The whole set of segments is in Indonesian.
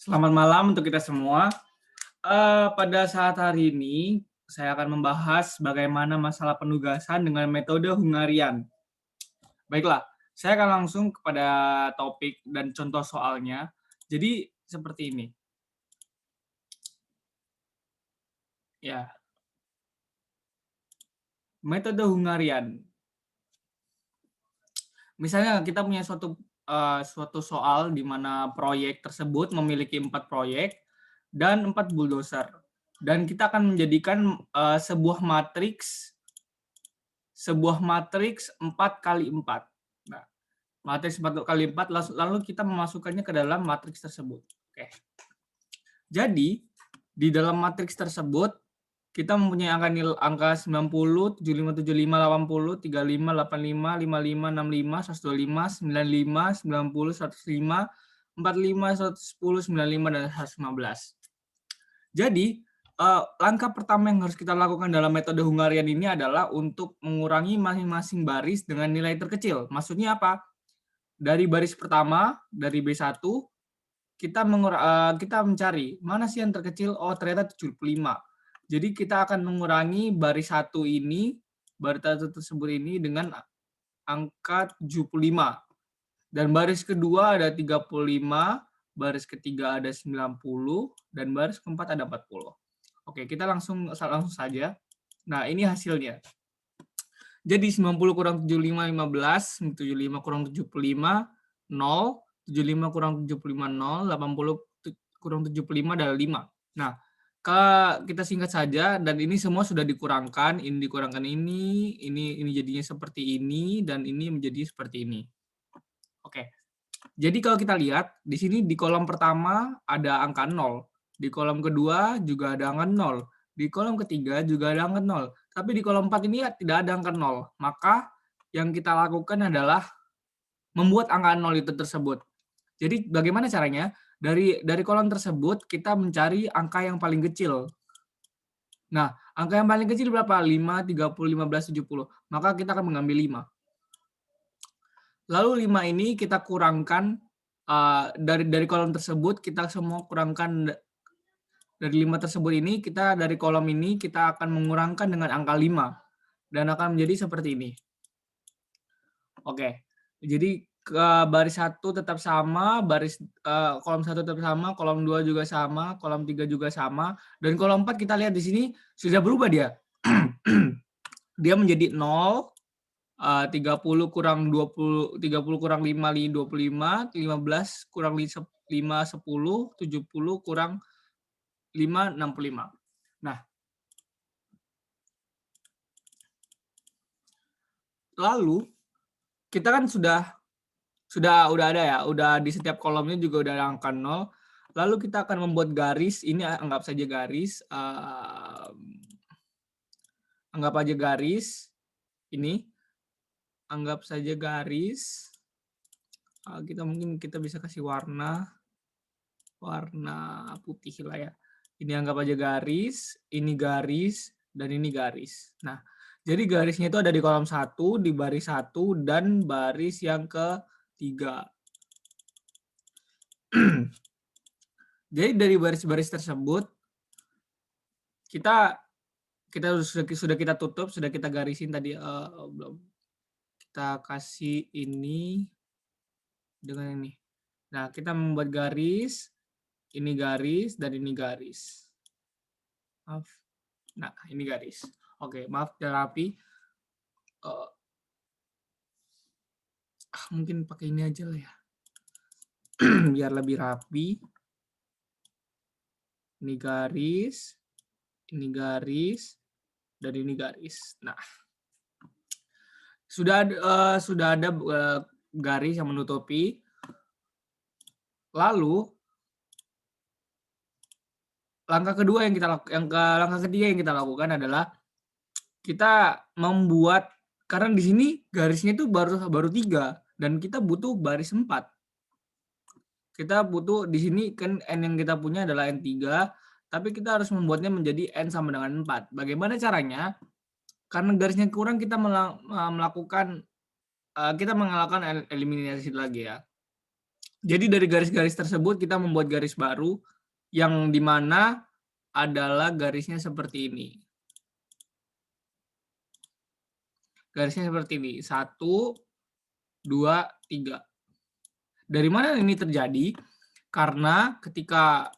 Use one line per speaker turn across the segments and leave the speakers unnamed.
Selamat malam untuk kita semua. Pada saat hari ini, saya akan membahas bagaimana masalah penugasan dengan metode Hungarian. Baiklah, saya akan langsung kepada topik dan contoh soalnya. Jadi seperti ini. Ya, metode Hungarian. Misalnya kita punya suatu soal di mana proyek tersebut memiliki 4 proyek dan 4 bulldozer. Dan kita akan menjadikan sebuah matriks 4 kali 4. Nah, matriks 4 kali 4 lalu kita memasukkannya ke dalam matriks tersebut. Oke. Jadi, di dalam matriks tersebut kita mempunyai angka 90, 75, 75, 80, 35, 85, 55, 65, 125, 95, 90, 105, 45, 110, 95, dan 115. Jadi, langkah pertama yang harus kita lakukan dalam metode Hungarian ini adalah untuk mengurangi masing-masing baris dengan nilai terkecil. Maksudnya apa? Dari baris pertama, dari B1, kita mencari, mana sih yang terkecil? Oh, ternyata 75. Jadi kita akan mengurangi baris 1 ini, baris 1 tersebut ini dengan angka 75. Dan baris kedua ada 35, baris ketiga ada 90, dan baris keempat ada 40. Oke, kita langsung saja. Nah, ini hasilnya. Jadi 90 kurang 75, 15, 75 kurang 75, 0, 75 kurang 75, 0, 80 kurang 75 adalah 5. Nah, kita singkat saja, dan ini semua sudah dikurangkan, ini dikurangkan ini jadinya seperti ini, dan ini menjadi seperti ini. Oke. Jadi kalau kita lihat, di sini di kolom pertama ada angka 0, di kolom kedua juga ada angka 0, di kolom ketiga juga ada angka 0, tapi di kolom 4 ini tidak ada angka 0. Maka yang kita lakukan adalah membuat angka 0 itu tersebut. Jadi bagaimana caranya? Dari kolom tersebut kita mencari angka yang paling kecil. Nah, angka yang paling kecil berapa? 5, 30, 15, 70. Maka kita akan mengambil 5. Lalu 5 ini kita kurangkan dari kolom tersebut, kita semua kurangkan dari 5 tersebut ini, kita dari kolom ini kita akan mengurangkan dengan angka 5 dan akan menjadi seperti ini. Oke. Jadi baris 1 tetap sama, kolom 1 tetap sama, kolom 2 juga sama, kolom 3 juga sama, dan kolom 4 kita lihat di sini sudah berubah dia. Dia menjadi 0, 30 kurang 20, 30 kurang 5, 25, 15 kurang 5, 10, 70 kurang 5, 65. Nah, lalu kita kan udah ada ya, udah di setiap kolomnya juga udah ada angka 0. Lalu kita akan membuat garis, ini anggap saja garis, anggap aja garis ini. Anggap saja garis, mungkin kita bisa kasih warna putih lah ya. Ini anggap aja garis, ini garis, dan ini garis. Nah, jadi garisnya itu ada di kolom 1, di baris 1, dan baris yang ketiga. Jadi dari baris-baris tersebut, kita sudah kita tutup, sudah kita garisin tadi, belum. Kita kasih ini dengan ini. Nah, kita membuat garis, ini garis, dan ini garis. Maaf. Nah, ini garis. Oke, maaf tidak rapi. Mungkin pakai ini aja lah ya. Biar lebih rapi. Ini garis, dan ini garis. Nah, sudah ada garis yang menutupi. Lalu langkah ketiga yang kita lakukan adalah kita membuat, karena di sini garisnya itu baru 3 dan kita butuh baris 4. Kita butuh di sini kan n yang kita punya adalah n3, tapi kita harus membuatnya menjadi n sama dengan 4. Bagaimana caranya? Karena garisnya kurang, kita mengalahkan eliminasi lagi ya. Jadi dari garis-garis tersebut kita membuat garis baru yang dimana adalah garisnya seperti ini. Garisnya seperti ini. 1, 2, 3. Dari mana ini terjadi? Karena ketika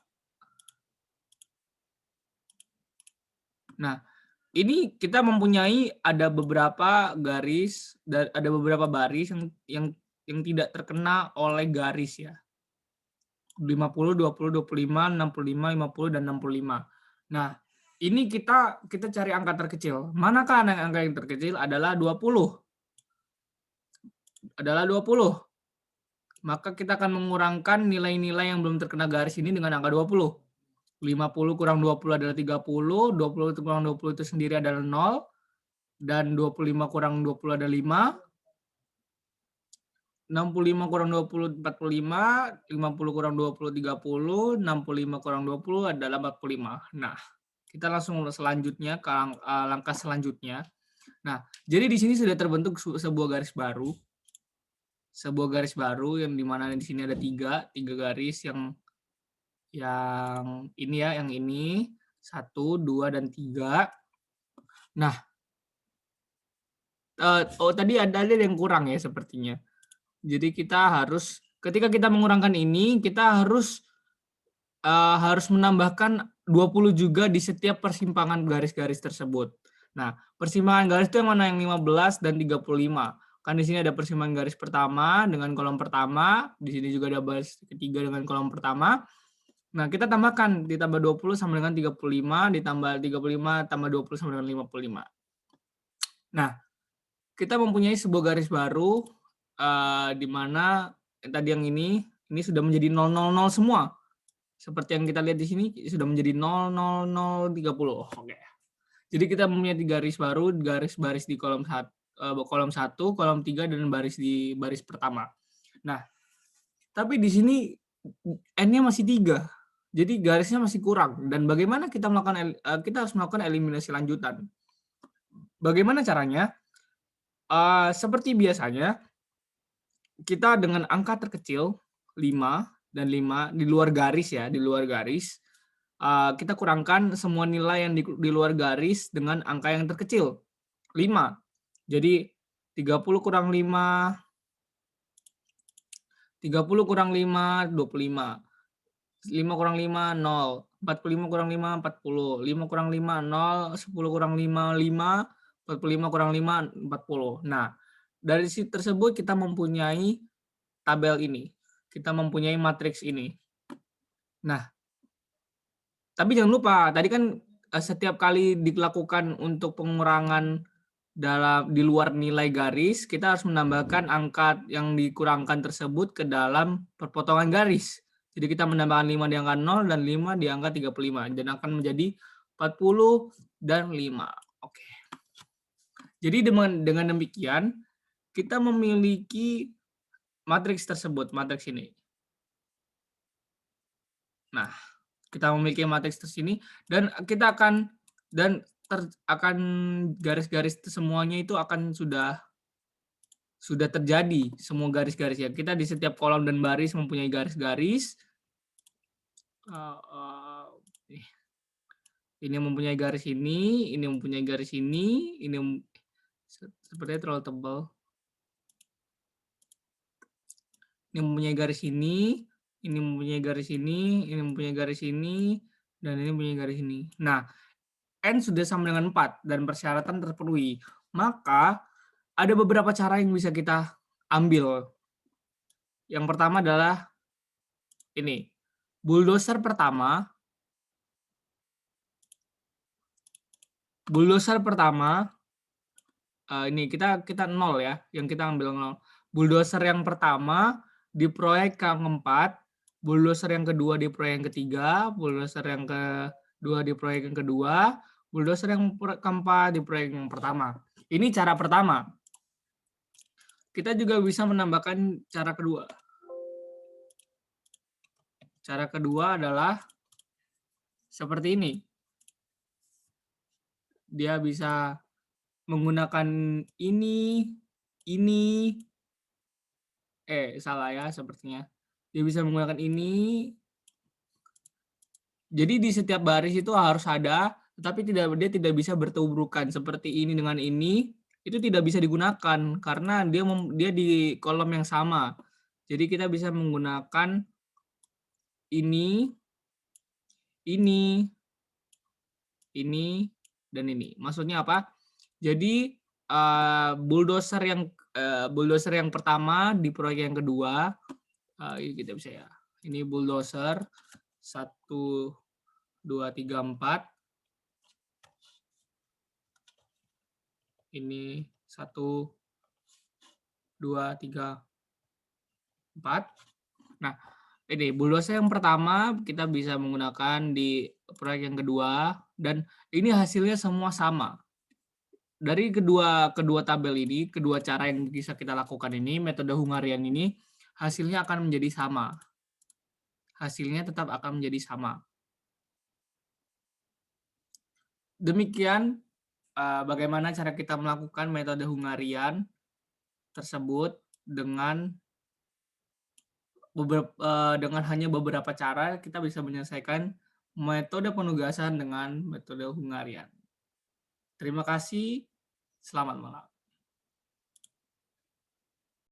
ini kita mempunyai ada beberapa garis dan ada beberapa baris yang tidak terkena oleh garis ya. 50, 20, 25, 65, 50 dan 65. Nah, ini kita cari angka terkecil. Manakah angka yang terkecil? Adalah 20. Adalah 20. Maka kita akan mengurangkan nilai-nilai yang belum terkena garis ini dengan angka 20. 50 kurang 20 adalah 30, 20 kurang 20 itu sendiri adalah 0, dan 25 kurang 20 adalah 5, 65 kurang 20 45, 50 kurang 20 30, 65 kurang 20 adalah 45. Nah, kita langsung selanjutnya ke langkah selanjutnya. Nah, jadi di sini sudah terbentuk sebuah garis baru. Sebuah garis baru yang dimana di sini ada tiga garis yang ini ya, yang ini 1, 2, dan 3. Nah, tadi ada yang kurang ya sepertinya. Jadi kita harus ketika kita mengurangkan ini, kita harus menambahkan 20 juga di setiap persimpangan garis-garis tersebut. Nah, persimpangan garis itu yang mana? Yang 15 dan 35. Kan di sini ada persimpangan garis pertama dengan kolom pertama, di sini juga ada baris ketiga dengan kolom pertama. Nah, kita tambahkan, ditambah 20 sama dengan 35, ditambah 35 tambah 20 sama dengan 55. Nah, kita mempunyai sebuah garis baru di mana tadi yang ini sudah menjadi 000 semua. Seperti yang kita lihat di sini sudah menjadi 00030. Oke. Jadi kita mempunyai garis baru, garis baris di kolom 1, kolom 3 dan baris di baris pertama. Nah, tapi di sini N-nya masih 3. Jadi garisnya masih kurang, dan bagaimana kita harus melakukan eliminasi lanjutan. Bagaimana caranya? Seperti biasanya, kita dengan angka terkecil 5 dan 5 di luar garis ya, di luar garis, kita kurangkan semua nilai yang di luar garis dengan angka yang terkecil 5. Jadi 30 kurang 5, 30 kurang 5, 25. 5 kurang 5, 0. 45 kurang 5, 40. 5 kurang 5, 0. 10 kurang 5, 5. 45 kurang 5, 40. Nah, dari situ tersebut kita mempunyai tabel ini. Kita mempunyai matriks ini. Nah, tapi jangan lupa, tadi kan setiap kali dilakukan untuk pengurangan di luar nilai garis, kita harus menambahkan angka yang dikurangkan tersebut ke dalam perpotongan garis. Jadi kita menambahkan 5 di angka 0 dan 5 di angka 35. Dan akan menjadi 40 dan 5. Oke. Jadi dengan demikian, kita memiliki matriks tersebut, matriks ini. Nah, kita memiliki matriks tersini dan kita akan garis-garis semuanya itu akan sudah terjadi semua garis-garis ya. Kita di setiap kolom dan baris mempunyai garis-garis. Ini mempunyai garis ini mempunyai garis ini sepertinya terlalu tebal. Ini mempunyai garis ini mempunyai garis ini mempunyai garis ini, dan ini mempunyai garis ini. Nah, N sudah sama dengan 4 dan persyaratan terpenuhi. Maka ada beberapa cara yang bisa kita ambil. Yang pertama adalah ini. Bulldozer pertama ini kita 0 ya, yang kita ambil 0. Bulldozer yang pertama di proyek keempat, bulldozer yang kedua di proyek yang ketiga, bulldozer yang kedua di proyek yang kedua, bulldozer yang keempat di proyek yang pertama. Ini cara pertama. Kita juga bisa menambahkan cara kedua. Cara kedua adalah seperti ini. Dia bisa menggunakan ini, salah ya sepertinya. Dia bisa menggunakan ini. Jadi di setiap baris itu harus ada, tetapi dia tidak bisa bertuburukan seperti ini dengan ini, itu tidak bisa digunakan karena dia di kolom yang sama. Jadi kita bisa menggunakan ini, ini, ini, dan ini. Maksudnya apa? Jadi bulldozer yang pertama di proyek yang kedua, ini kita bisa ya. Ini bulldozer 1, 2, 3, 4. Ini 1, 2, 3, 4. Nah, ini bulldozer yang pertama kita bisa menggunakan di proyek yang kedua dan ini hasilnya semua sama. Dari kedua tabel ini, kedua cara yang bisa kita lakukan ini, metode Hungarian ini hasilnya akan menjadi sama. Hasilnya tetap akan menjadi sama. Demikian bagaimana cara kita melakukan metode Hungarian tersebut dengan hanya beberapa cara kita bisa menyelesaikan metode penugasan dengan metode Hungarian. Terima kasih, selamat malam.